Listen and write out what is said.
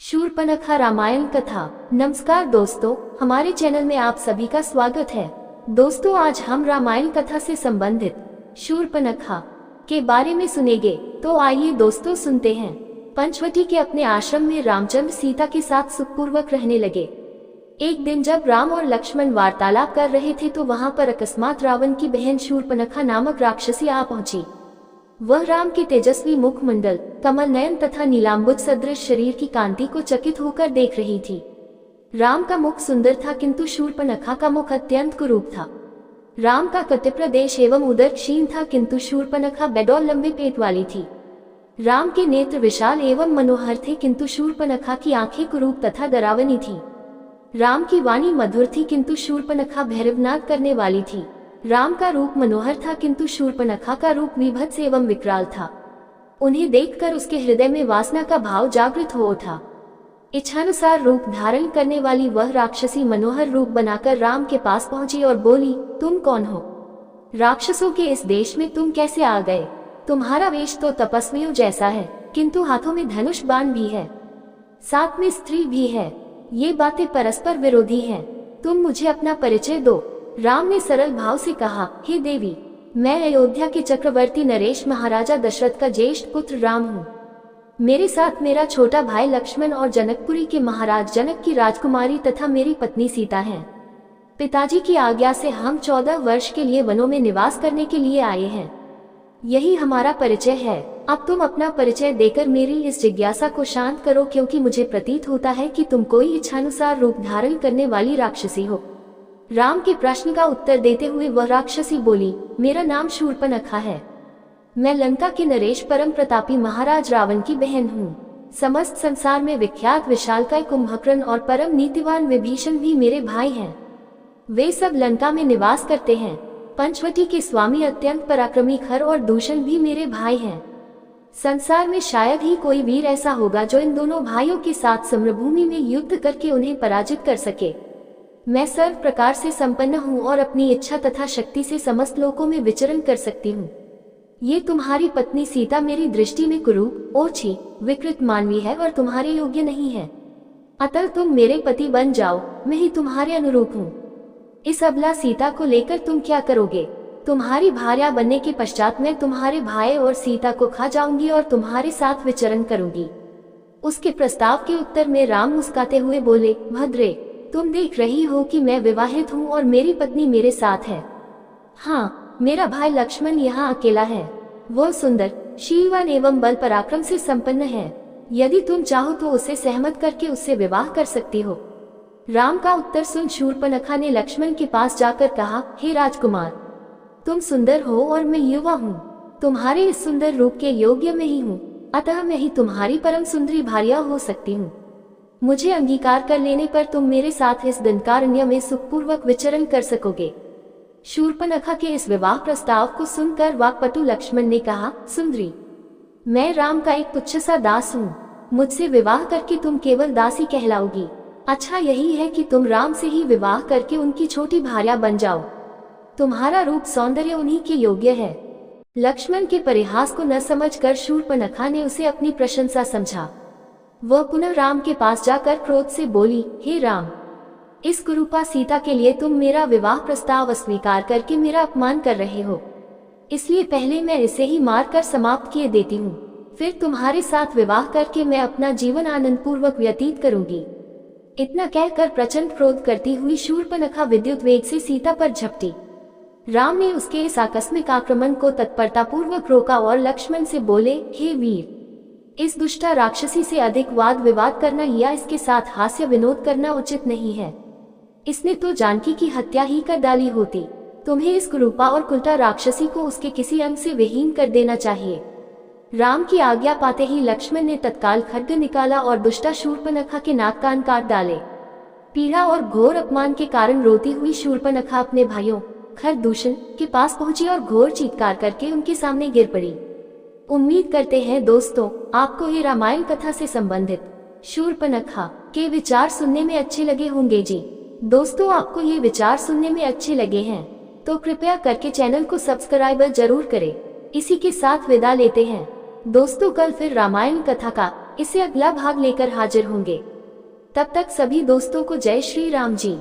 शूर्पणखा रामायण कथा। नमस्कार दोस्तों, हमारे चैनल में आप सभी का स्वागत है। दोस्तों, आज हम रामायण कथा से संबंधित शूर्पणखा के बारे में सुनेंगे। तो आइए दोस्तों सुनते हैं। पंचवटी के अपने आश्रम में रामचंद्र सीता के साथ सुखपूर्वक रहने लगे। एक दिन जब राम और लक्ष्मण वार्तालाप कर रहे थे तो वहां पर अकस्मात रावण की बहन शूर्पणखा नामक राक्षसी आ पहुंची। वह राम के तेजस्वी मुखमंडल, कमल नयन तथा नीलांबुज सदृश शरीर की कांति को चकित होकर देख रही थी। राम का मुख सुंदर था किंतु शूर्पणखा का मुख अत्यंत कुरूप था। राम का कटिप्रदेश एवं उदर क्षीण था किंतु शूर्पणखा बेडौल लंबे पेट वाली थी। राम के नेत्र विशाल एवं मनोहर थे किंतु शूर्पणखा की आंखें कुरूप तथा डरावनी थी। राम की वाणी मधुर थी किंतु शूर्पणखा भैरवनाद करने वाली थी। राम का रूप मनोहर था किंतु शूर्पणखा का रूप विभत्स एवं विकराल था। उन्हें देखकर उसके हृदय में वासना का भाव जागृत हो उठा। इच्छानुसार रूप धारण करने वाली वह राक्षसी मनोहर रूप बनाकर राम के पास पहुंची और बोली, तुम कौन हो? राक्षसों के इस देश में तुम कैसे आ गए? तुम्हारा वेश तो तपस्वियों जैसा है किंतु हाथों में धनुष बाण भी है, साथ में स्त्री भी है। ये बातें परस्पर विरोधी हैं। तुम मुझे अपना परिचय दो। राम ने सरल भाव से कहा, हे देवी, मैं अयोध्या के चक्रवर्ती नरेश महाराजा दशरथ का ज्येष्ठ पुत्र राम हूँ। मेरे साथ मेरा छोटा भाई लक्ष्मण और जनकपुरी के महाराज जनक की राजकुमारी तथा मेरी पत्नी सीता हैं। पिताजी की आज्ञा से हम 14 वर्ष के लिए वनों में निवास करने के लिए आए हैं। यही हमारा परिचय है। अब तुम अपना परिचय देकर मेरी इस जिज्ञासा को शांत करो, क्योंकि मुझे प्रतीत होता है कि तुम कोई इच्छानुसार रूप धारण करने वाली राक्षसी हो। राम के प्रश्न का उत्तर देते हुए वह राक्षसी बोली, मेरा नाम शूर्पणखा है। मैं लंका के नरेश परम प्रतापी महाराज रावण की बहन हूँ। समस्त संसार में विख्यात विशालकाय कुंभकर्ण और परम नीतिवान विभीषण भी मेरे भाई हैं। वे सब लंका में निवास करते हैं। पंचवटी के स्वामी अत्यंत पराक्रमी खर और दूषण भी मेरे भाई हैं। संसार में शायद ही कोई वीर ऐसा होगा जो इन दोनों भाइयों के साथ समरभूमि में युद्ध करके उन्हें पराजित कर सके। मैं सर्व प्रकार से संपन्न हूँ और अपनी इच्छा तथा शक्ति से समस्त लोकों में विचरण कर सकती हूँ। ये तुम्हारी पत्नी सीता मेरी दृष्टि में कुरूप, ओछी, विकृत मानवी है और तुम्हारे योग्य नहीं है। अतः तुम मेरे पति बन जाओ, मैं ही तुम्हारे अनुरूप हूँ। इस अबला सीता को लेकर तुम क्या करोगे? तुम्हारी भार्या बनने के पश्चात मैं तुम्हारे भाई और सीता को खा जाऊंगी और तुम्हारे साथ विचरण करूंगी। उसके प्रस्ताव के उत्तर में राम मुस्कुराते हुए बोले, भद्रे, तुम देख रही हो कि मैं विवाहित हूँ और मेरी पत्नी मेरे साथ है। हाँ, मेरा भाई लक्ष्मण यहाँ अकेला है। वह सुंदर, शीलवान एवं बल पराक्रम से संपन्न है। यदि तुम चाहो तो उसे सहमत करके उससे विवाह कर सकती हो। राम का उत्तर सुन शूर्पणखा ने लक्ष्मण के पास जाकर कहा, हे राजकुमार, तुम सुंदर हो और मैं युवा हूँ। तुम्हारे इस सुंदर रूप के योग्य मैं ही हूँ, अतः मैं ही तुम्हारी परम सुंदरी भार्या हो सकती हूँ। मुझे अंगीकार कर लेने पर तुम मेरे साथ इस दंडकारण्य में सुखपूर्वक विचरण कर सकोगे। शूर्पणखा के इस विवाह प्रस्ताव को सुनकर वाक्पटु लक्ष्मण ने कहा, सुंदरी, मैं राम का एक तुच्छ सा दास हूँ। मुझसे विवाह करके तुम केवल दासी कहलाओगी। अच्छा यही है कि तुम राम से ही विवाह करके उनकी छोटी भार्या बन जाओ। तुम्हारा रूप सौंदर्य उन्हीं के योग्य है। लक्ष्मण के परिहास को न समझकर शूर्पणखा ने उसे अपनी प्रशंसा समझा। वह पुनः राम के पास जाकर क्रोध से बोली, हे राम, इस कुरूपा सीता के लिए तुम मेरा विवाह प्रस्ताव अस्वीकार करके मेरा अपमान कर रहे हो। इसलिए पहले मैं इसे ही मार कर समाप्त किए देती हूँ, फिर तुम्हारे साथ विवाह करके मैं अपना जीवन आनंद पूर्वक व्यतीत करूंगी। इतना कहकर प्रचंड क्रोध करती हुई शूर्पणखा विद्युत वेग से सीता पर झपटी। राम ने उसके इस आकस्मिक आक्रमण को तत्परता पूर्वक रोका और लक्ष्मण से बोले, हे वीर, इस दुष्टा राक्षसी से अधिक वाद विवाद करना या इसके साथ हास्य विनोद करना उचित नहीं है। इसने तो जानकी की हत्या ही कर डाली होती। तुम्हें इस कुरूपा और कुलटा राक्षसी को उसके किसी अंग से विहीन कर देना चाहिए। राम की आज्ञा पाते ही लक्ष्मण ने तत्काल खड्ग निकाला और दुष्टा शूर्पणखा के नाक कान काट डाले। पीड़ा और घोर अपमान के कारण रोती हुई शूर्पणखा अपने भाइयों खरदूषण के पास पहुंची और घोर चीत्कार करके उनके सामने गिर पड़ी। उम्मीद करते हैं दोस्तों आपको ये रामायण कथा से संबंधित शूर्पणखा के विचार सुनने में अच्छे लगे होंगे जी। दोस्तों, आपको ये विचार सुनने में अच्छे लगे हैं तो कृपया करके चैनल को सब्सक्राइब जरूर करें। इसी के साथ विदा लेते हैं दोस्तों। कल फिर रामायण कथा का इसे अगला भाग लेकर हाजिर होंगे। तब तक सभी दोस्तों को जय श्री राम जी।